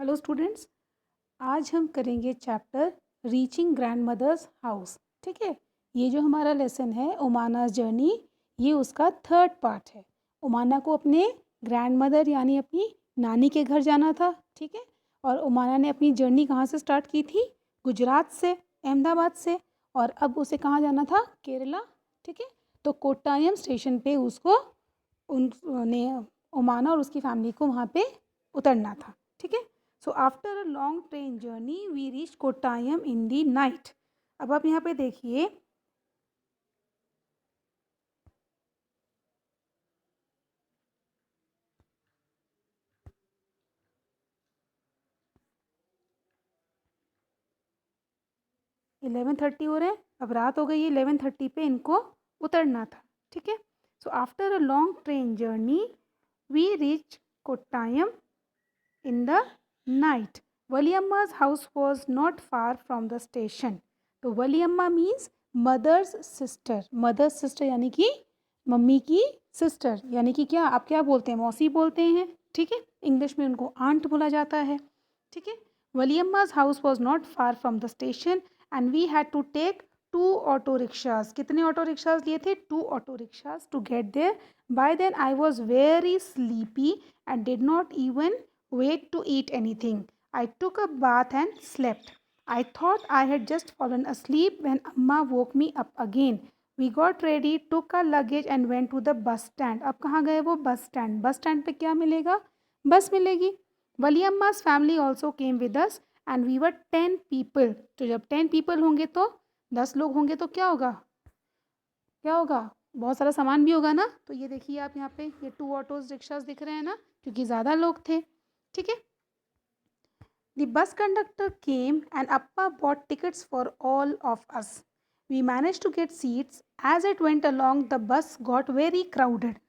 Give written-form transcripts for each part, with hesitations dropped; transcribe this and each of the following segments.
Hello students, आज हम करेंगे chapter reaching grandmother's house. ठीक है, ये जो हमारा लेसन है ओमाना's जर्नी, ये उसका थर्ड पार्ट है। ओमाना को अपने ग्रैंड मदर यानी अपनी नानी के घर जाना था। ठीक है, और ओमाना ने अपनी जर्नी कहाँ से स्टार्ट की थी? गुजरात से, अहमदाबाद से। और अब उसे कहाँ जाना था? केरला। ठीक है, तो कोट्टायम स्टेशन पे उसको उनने ओमाना और उसकी फैमिली को वहाँ पे उतरना था। ठीक है, so after a long train journey we reach Kottayam in the night. अब आप यहाँ पे देखिए, इलेवन थर्टी हो रहे हैं, अब रात हो गई है। 11:30 पे इनको उतरना था। ठीक है, so after a long train journey we reach Kottayam in the night. Valiyamma's house was not far from the station. तो Valiyamma means mother's sister. Mother's sister यानी कि मम्मी की सिस्टर, यानी कि क्या आप क्या बोलते हैं? मौसी बोलते हैं। ठीक है, इंग्लिश में उनको आंट बोला जाता है। ठीक है, Valiyamma's house was not far from the station and we had to take 2 auto rickshaws. कितने ऑटो रिक्शाज लिए थे? 2 auto rickshaws to get there. By then I was very sleepy and did not even wait to eat anything. I took a bath and slept. I thought I had just fallen asleep when Amma woke me up again. We got ready, took our luggage and went to the bus stand. अब कहाँ गए वो? Bus stand. Bus stand पे क्या मिलेगा? बस मिलेगी। वली अम्मा's family also came with us and we were 10 people. तो जब 10 people होंगे तो 10 लोग होंगे तो क्या होगा? क्या होगा? बहुत सारा सामान भी होगा ना। तो ये देखिए आप यहाँ पे ये 2 ऑटो रिक्शाज दिख रहे हैं ना, क्योंकि ज़्यादा लोग थे। ठीक है, the bus conductor came and Appa bought tickets for all of us. We managed to get seats. As it went along, the bus got very crowded.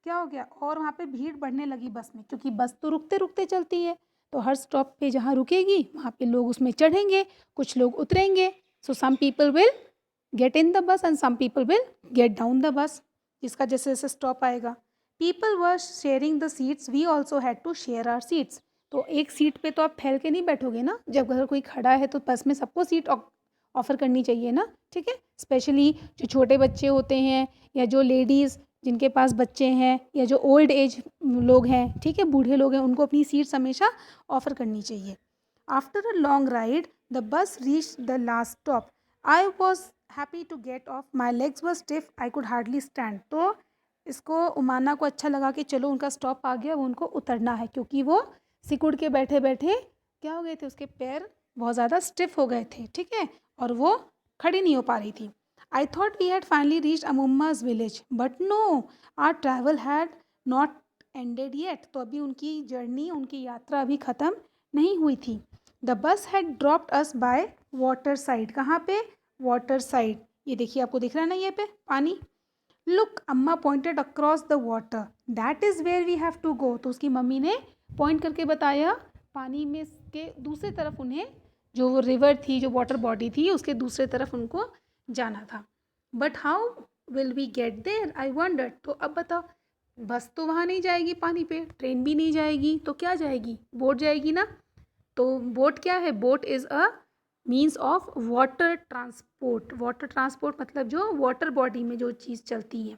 क्या हो गया? और वहाँ पे भीड़ बढ़ने लगी बस में, क्योंकि बस तो रुकते रुकते चलती है। तो हर स्टॉप पे जहाँ रुकेगी वहाँ पे लोग उसमें चढ़ेंगे, कुछ लोग उतरेंगे। So some people will get in the bus and some people will get down the bus, जिसका जैसे जैसे स्टॉप आएगा। People were sharing the seats, we also had to share our seats. तो एक सीट पे तो आप फैल के नहीं बैठोगे ना। जब अगर कोई खड़ा है तो बस में सबको सीट ऑफर करनी चाहिए ना। ठीक है, स्पेशली जो छोटे बच्चे होते हैं या जो लेडीज़ जिनके पास बच्चे हैं या जो ओल्ड एज लोग हैं, ठीक है, बूढ़े लोग हैं, उनको अपनी सीट्स हमेशा ऑफर करनी चाहिए। After a long ride the bus reach the last stop. I was happy to get off, my legs were stiff, I could hardly stand. तो इसको उमाना को अच्छा लगा कि चलो उनका स्टॉप आ गया, वो उनको उतरना है, क्योंकि वो सिकुड़ के बैठे बैठे क्या हो गए थे? उसके पैर बहुत ज़्यादा स्टिफ हो गए थे। ठीक है, और वो खड़ी नहीं हो पा रही थी। I thought we had finally reach Ammumma's village but no, our travel had not ended yet. तो अभी उनकी जर्नी, उनकी यात्रा अभी ख़त्म नहीं हुई थी। The bus had dropped us by water side. कहाँ पे? Water side. ये देखिए आपको दिख रहा है ना ये पे पानी। Look, Amma pointed across the water, that is where we have to go. तो उसकी मम्मी ने पॉइंट करके बताया पानी में के दूसरी तरफ उन्हें, जो वो रिवर थी, जो वाटर बॉडी थी, उसके दूसरे तरफ उनको जाना था। But how will we get there, I wonder. तो अब बताओ, बस तो वहाँ नहीं जाएगी पानी पे, ट्रेन भी नहीं जाएगी, तो क्या जाएगी? बोट जाएगी ना। तो बोट क्या है? Boat is a means of water transport. Water transport मतलब जो वाटर बॉडी में जो चीज़ चलती है।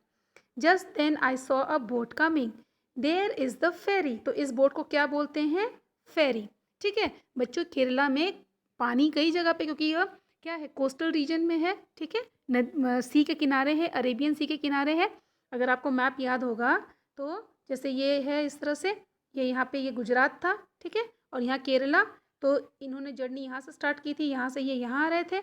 Just then I saw a boat coming, there is the ferry. तो इस बोट को क्या बोलते हैं? फेरी। ठीक है बच्चों, केरला में पानी कई जगह पे, क्योंकि यह क्या है? कोस्टल रीजन में है। ठीक है, सी के किनारे है, अरेबियन सी के किनारे है। अगर आपको मैप याद होगा तो जैसे ये है इस तरह से, ये यहाँ पे ये गुजरात था। ठीक है, और यहाँ केरला। तो इन्होंने जर्नी यहाँ से स्टार्ट की थी, यहाँ से ये यहाँ आ रहे थे।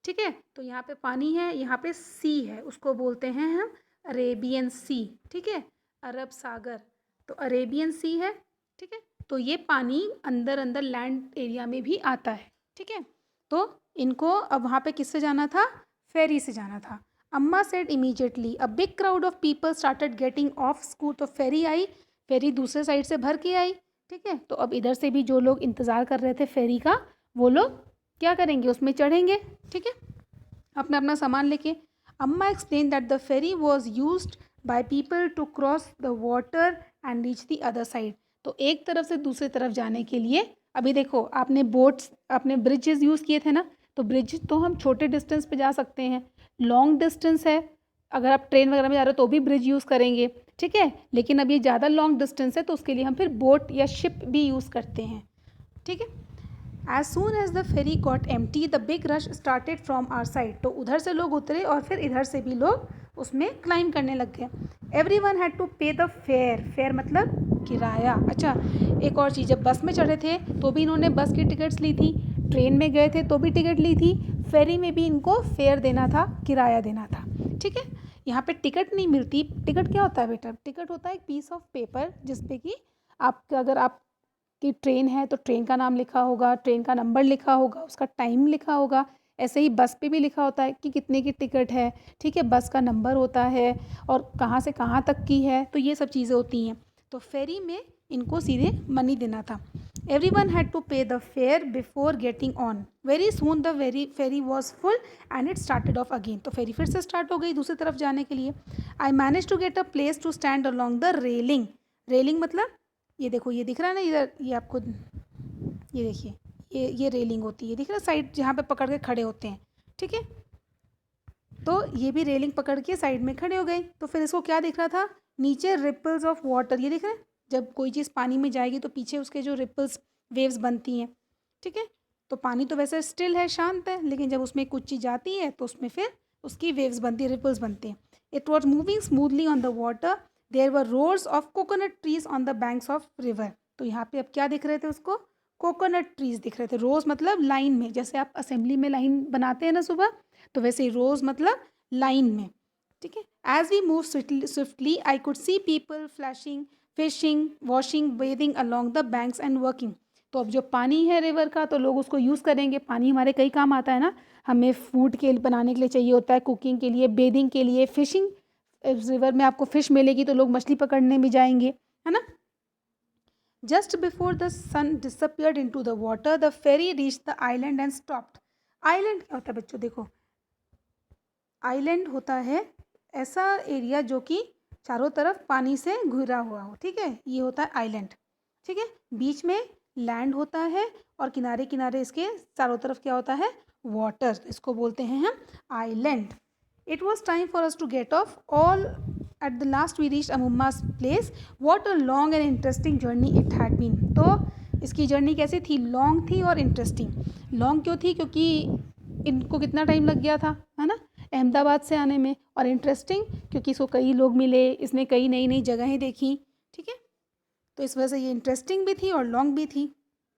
ठीक है, तो यहाँ पे पानी है, यहाँ पे सी है, उसको बोलते हैं हम अरेबियन सी। ठीक है, अरब सागर, तो अरेबियन सी है। ठीक है, तो ये पानी अंदर अंदर लैंड एरिया में भी आता है। ठीक है, तो इनको अब वहाँ पे किससे जाना था? फेरी से जाना था। अम्मा said immediately, a big crowd of people started getting off school. तो फेरी आई, फेरी दूसरे साइड से भर के आई। ठीक है, तो अब इधर से भी जो लोग इंतज़ार कर रहे थे फेरी का, वो लोग क्या करेंगे? उसमें चढ़ेंगे। ठीक है, अपना अपना सामान लेके। Amma explain that the ferry was used by people to cross the water and reach the other side. तो एक तरफ से दूसरी तरफ जाने के लिए अभी देखो आपने बोट्स, आपने ब्रिजेस यूज़ किए थे ना, तो ब्रिज तो हम छोटे डिस्टेंस पे जा सकते हैं। लॉन्ग डिस्टेंस है, अगर आप ट्रेन वगैरह में जा रहे हो तो भी ब्रिज यूज़ करेंगे, ठीक है। लेकिन अब ये ज़्यादा लॉन्ग डिस्टेंस है तो उसके लिए हम फिर बोट या शिप भी यूज़ करते हैं, ठीक है। As soon as the ferry got empty the big rush started from our side, तो उधर से लोग उतरे और फिर इधर से भी लोग उसमें क्लाइम करने लग गए। Every one had to pay the fair, fair मतलब किराया। अच्छा, एक और चीज़, जब बस में चढ़े थे तो भी इन्होंने बस की टिकट्स ली थी, ट्रेन में गए थे तो भी टिकट ली थी, फेरी में भी इनको फेयर देना था, किराया देना था, ठीक है। यहाँ पे टिकट नहीं मिलती। टिकट क्या होता है बेटा? टिकट होता है एक पीस ऑफ पेपर जिसपे कि आपका, अगर आप कि ट्रेन है तो ट्रेन का नाम लिखा होगा, ट्रेन का नंबर लिखा होगा, उसका टाइम लिखा होगा। ऐसे ही बस पे भी लिखा होता है कि कितने की टिकट है, ठीक है, बस का नंबर होता है और कहाँ से कहाँ तक की है, तो ये सब चीज़ें होती हैं। तो फेरी में इनको सीधे मनी देना था। Everyone had to pay the fare before getting on. Very soon the very ferry was full and it started off again, तो फेरी फिर से स्टार्ट हो गई दूसरी तरफ जाने के लिए। I manage to get a place to stand along the railing. Railing मतलब ये देखो, ये दिख रहा है ना इधर, ये आपको, ये देखिए, ये रेलिंग होती है, दिख रहा है साइड जहाँ पे पकड़ के खड़े होते हैं, ठीक है। तो ये भी रेलिंग पकड़ के साइड में खड़े हो गए। तो फिर इसको क्या दिख रहा था? नीचे रिपल्स ऑफ वाटर, ये दिख रहा है, जब कोई चीज़ पानी में जाएगी तो पीछे उसके जो रिपल्स, वेव्स बनती हैं, ठीक है। तो पानी तो वैसे स्टिल है, शांत है, लेकिन जब उसमें कुछ चीज़ जाती है तो उसमें फिर उसकी वेव्स बनती है, रिपल्स बनते हैं। It was moving smoothly on the water. There were rows of coconut trees on the banks of river. तो यहाँ पे अब क्या दिख रहे थे उसको? कोकोनट ट्रीज दिख रहे थे। रोज मतलब लाइन में, जैसे आप असेंबली में लाइन बनाते हैं ना सुबह, तो वैसे ही रोज मतलब लाइन में, ठीक है। As we move swiftly I could see people flashing, fishing, washing, bathing along the banks and working. तो अब जो पानी है रिवर का, तो लोग उसको यूज़ करेंगे। पानी हमारे कई काम आता है ना, हमें फूड के बनाने के लिए चाहिए होता है, कुकिंग के लिए, बेदिंग के लिए, फिशिंग, रिवर में आपको फिश मिलेगी तो लोग मछली पकड़ने भी जाएंगे, है ना। Just before the sun disappeared into the water the ferry reach the island and stopped. Island क्या होता है बच्चों? देखो, आइलैंड होता है ऐसा एरिया जो कि चारों तरफ पानी से घिरा हुआ हो, ठीक है, ये होता है आइलैंड, ठीक है। बीच में लैंड होता है और किनारे किनारे इसके चारों तरफ क्या होता है? वाटर, इसको बोलते हैं हम island. It was time for us to get off all at the last we reach Ammumma's place. What a long and interesting journey it had been. तो इसकी जर्नी कैसी थी? लॉन्ग थी और इंटरेस्टिंग। लॉन्ग क्यों थी? क्योंकि इनको कितना टाइम लग गया था, है ना, अहमदाबाद से आने में। और इंटरेस्टिंग क्योंकि इसको कई लोग मिले, इसने कई नई नई जगहें देखी, ठीक है। तो इस वजह से ये इंटरेस्टिंग भी थी और लॉन्ग भी थी।